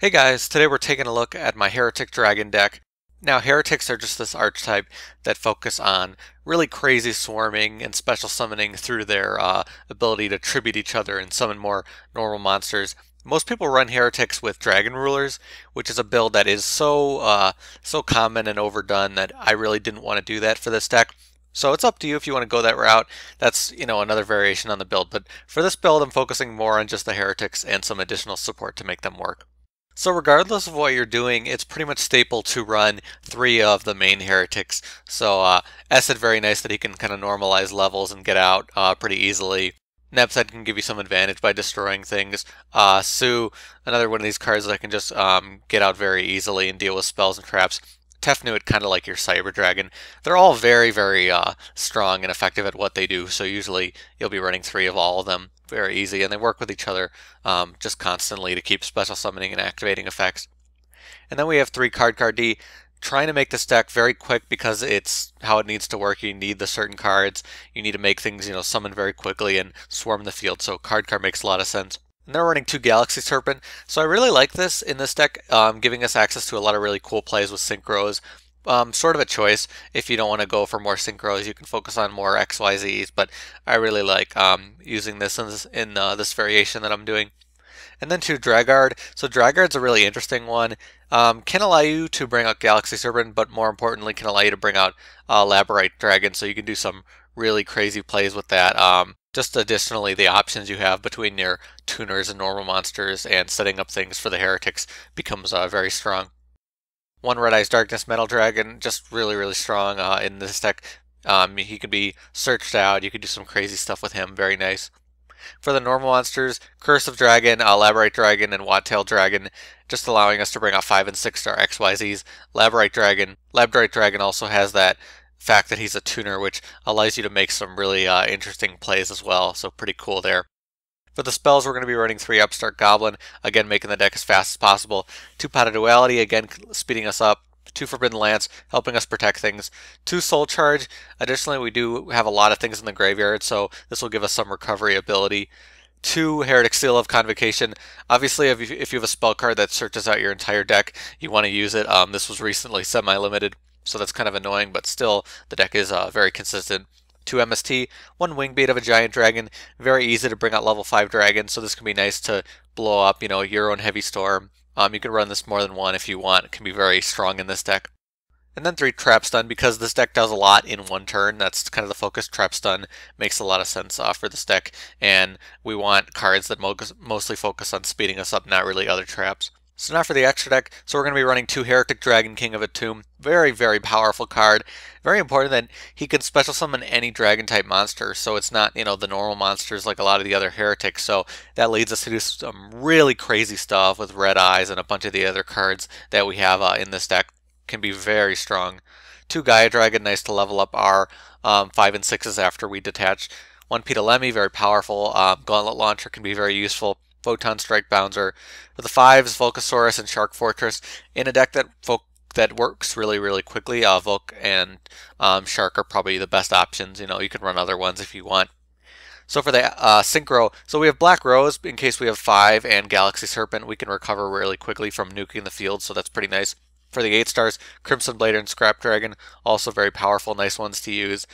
Hey guys, today we're taking a look at my Hieratic Dragon deck. Now Heretics are just this archetype that focus on really crazy swarming and special summoning through their ability to tribute each other and summon more normal monsters. Most people run Heretics with Dragon Rulers, which is a build that is so common and overdone that I really didn't want to do that for this deck. So it's up to you if you want to go that route. That's, another variation on the build. But for this build, I'm focusing more on just the Heretics and some additional support to make them work. So regardless of what you're doing, it's pretty much staple to run 3 of the main heretics. So Eset, very nice that he can kind of normalize levels and get out pretty easily. Nebthet can give you some advantage by destroying things. Su, another one of these cards that can just get out very easily and deal with spells and traps. Tefnuit, kind of like your Cyber Dragon. They're all very strong and effective at what they do, so usually you'll be running 3 of all of them. Very easy, and they work with each other just constantly to keep special summoning and activating effects. And then we have 3 Cardcar D, trying to make this deck very quick because it's how it needs to work. You need the certain cards, you need to make things summon very quickly and swarm the field, so Cardcar makes a lot of sense. And they're running 2 Galaxy Serpent, so I really like this in this deck, giving us access to a lot of really cool plays with Synchros. Sort of a choice. If you don't want to go for more Synchros, you can focus on more XYZs, but I really like using this in this variation that I'm doing. And then 2 Dragard. So Dragard's a really interesting one. Can allow you to bring out Galaxy Serpent, but more importantly can allow you to bring out Labradorite Dragon, so you can do some really crazy plays with that. Just additionally, the options you have between your tuners and normal monsters and setting up things for the heretics becomes very strong. 1 Red Eyes Darkness Metal Dragon, just really strong in this deck. He can be searched out, you can do some crazy stuff with him, very nice. For the normal monsters, Curse of Dragon, Labradorite Dragon, and Wattaildragon, just allowing us to bring out 5 and 6 star XYZs. Labradorite Dragon also has that fact that he's a tuner, which allows you to make some really interesting plays as well, so pretty cool there. For the spells, we're going to be running 3 Upstart Goblin, again making the deck as fast as possible. 2 Pot of Duality, again speeding us up. 2 Forbidden Lance, helping us protect things. 2 Soul Charge, additionally we do have a lot of things in the graveyard, so this will give us some recovery ability. 2 Hieratic Seal of Convocation. Obviously, if you have a spell card that searches out your entire deck, you want to use it. This was recently semi-limited, so that's kind of annoying, but still, the deck is very consistent. 2 MST, 1 Wingbeat of a Giant Dragon, very easy to bring out level 5 dragons, so this can be nice to blow up, your own Heavy Storm. You can run this more than 1 if you want, it can be very strong in this deck. And then 3 Trap Stun, because this deck does a lot in 1 turn, that's kind of the focus. Trap Stun makes a lot of sense for this deck, and we want cards that mostly focus on speeding us up, not really other traps. So now for the extra deck, so we're going to be running 2 Hieratic Dragon, King of Atum. Very powerful card. Very important that he can special summon any dragon type monster, so it's not, the normal monsters like a lot of the other heretics. So that leads us to do some really crazy stuff with Red Eyes and a bunch of the other cards that we have in this deck. Can be very strong. 2 Gaia Dragon, nice to level up our 5 and 6s after we detach. 1 Ptolemy, very powerful. Gauntlet Launcher can be very useful. Photon Strike Bounzer. For the 5s, Volcasaurus and Shark Fortress. In a deck that works really quickly, Volk and Shark are probably the best options. You can run other ones if you want. So for the Synchro, so we have Black Rose in case we have 5 and Galaxy Serpent. We can recover really quickly from nuking the field, so that's pretty nice. For the 8 stars, Crimson Blade and Scrap Dragon, also very powerful, nice ones to use.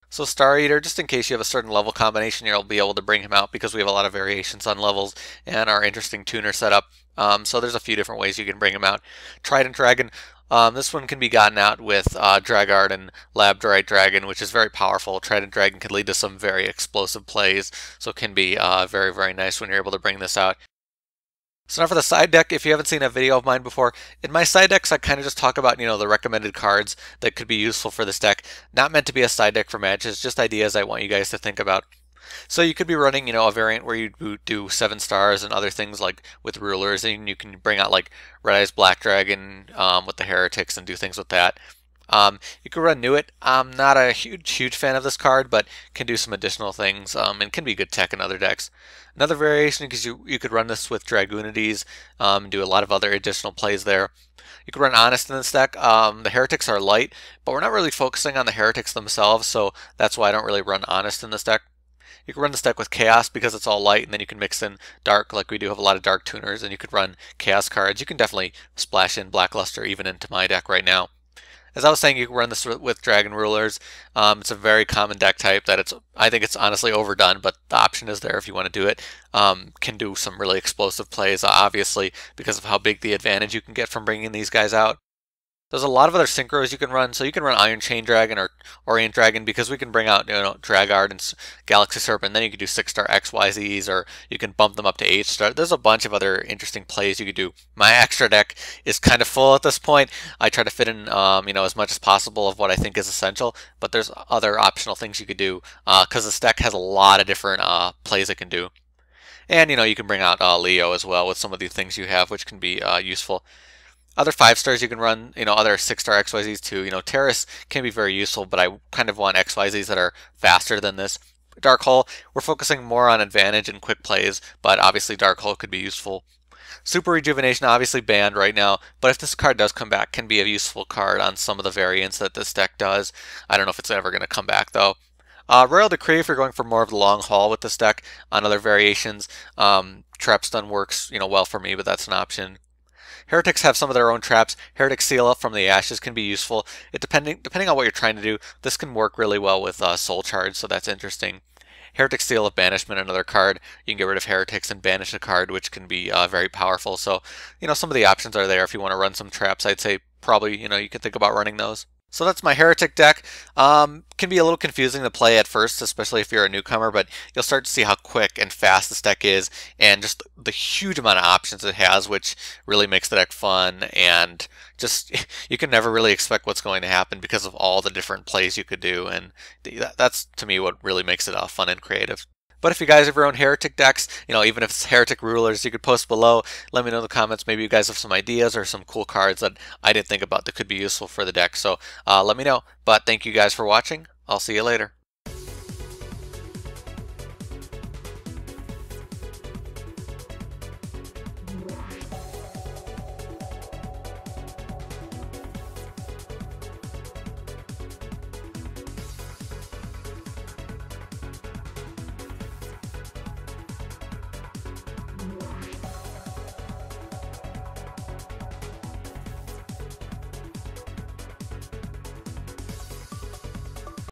So Star Eater, just in case you have a certain level combination, you'll be able to bring him out because we have a lot of variations on levels and our interesting tuner setup. So there's a few different ways you can bring him out. Trident Dragon, this one can be gotten out with Dragard and Labradorite Dragon, which is very powerful. Trident Dragon can lead to some very explosive plays, so it can be very nice when you're able to bring this out. So now for the side deck, if you haven't seen a video of mine before, in my side decks I kind of just talk about, the recommended cards that could be useful for this deck. Not meant to be a side deck for matches, just ideas I want you guys to think about. So you could be running, a variant where you do 7 stars and other things like with rulers, and you can bring out like Red Eyes Black Dragon with the heretics and do things with that. You could run Nuit. I'm not a huge fan of this card, but can do some additional things and can be good tech in other decks. Another variation is you could run this with Dragunities and do a lot of other additional plays there. You could run Honest in this deck. The heretics are light, but we're not really focusing on the heretics themselves, so that's why I don't really run Honest in this deck. You can run this deck with Chaos because it's all light, and then you can mix in Dark, like we do have a lot of Dark tuners, and you could run Chaos cards. You can definitely splash in Blackluster even into my deck right now. As I was saying, you can run this with Dragon Rulers. It's a very common deck type that I think it's honestly overdone, but the option is there if you want to do it. Can do some really explosive plays, obviously, because of how big the advantage you can get from bringing these guys out. There's a lot of other synchros you can run, so you can run Iron Chain Dragon or Orient Dragon because we can bring out, Dragard and Galaxy Serpent. Then you can do 6-star XYZs, or you can bump them up to 8-star. There's a bunch of other interesting plays you could do. My extra deck is kind of full at this point. I try to fit in, as much as possible of what I think is essential, but there's other optional things you could do because this deck has a lot of different plays it can do. And, you can bring out Leo as well with some of the things you have, which can be useful. Other 5-stars you can run, other 6-star XYZs too. Terrace can be very useful, but I kind of want XYZs that are faster than this. Dark Hole, we're focusing more on advantage and quick plays, but obviously Dark Hole could be useful. Super Rejuvenation, obviously banned right now, but if this card does come back, can be a useful card on some of the variants that this deck does. I don't know if it's ever going to come back though. Royal Decree, if you're going for more of the long haul with this deck on other variations. Trap Stun works, well for me, but that's an option. Heretics have some of their own traps. Heretic Seal Up from the Ashes can be useful. Depending on what you're trying to do, this can work really well with Soul Charge, so that's interesting. Heretic Seal of Banishment, another card. You can get rid of Heretics and banish a card, which can be very powerful. So, some of the options are there if you want to run some traps. I'd say probably, you could think about running those. So that's my Heretic deck. Can be a little confusing to play at first, especially if you're a newcomer, but you'll start to see how quick and fast this deck is, and just the huge amount of options it has, which really makes the deck fun, and just, you can never really expect what's going to happen because of all the different plays you could do, and that's, to me, what really makes it fun and creative. But if you guys have your own Heretic decks, even if it's Heretic Rulers, you could post below. Let me know in the comments. Maybe you guys have some ideas or some cool cards that I didn't think about that could be useful for the deck. So let me know. But thank you guys for watching. I'll see you later.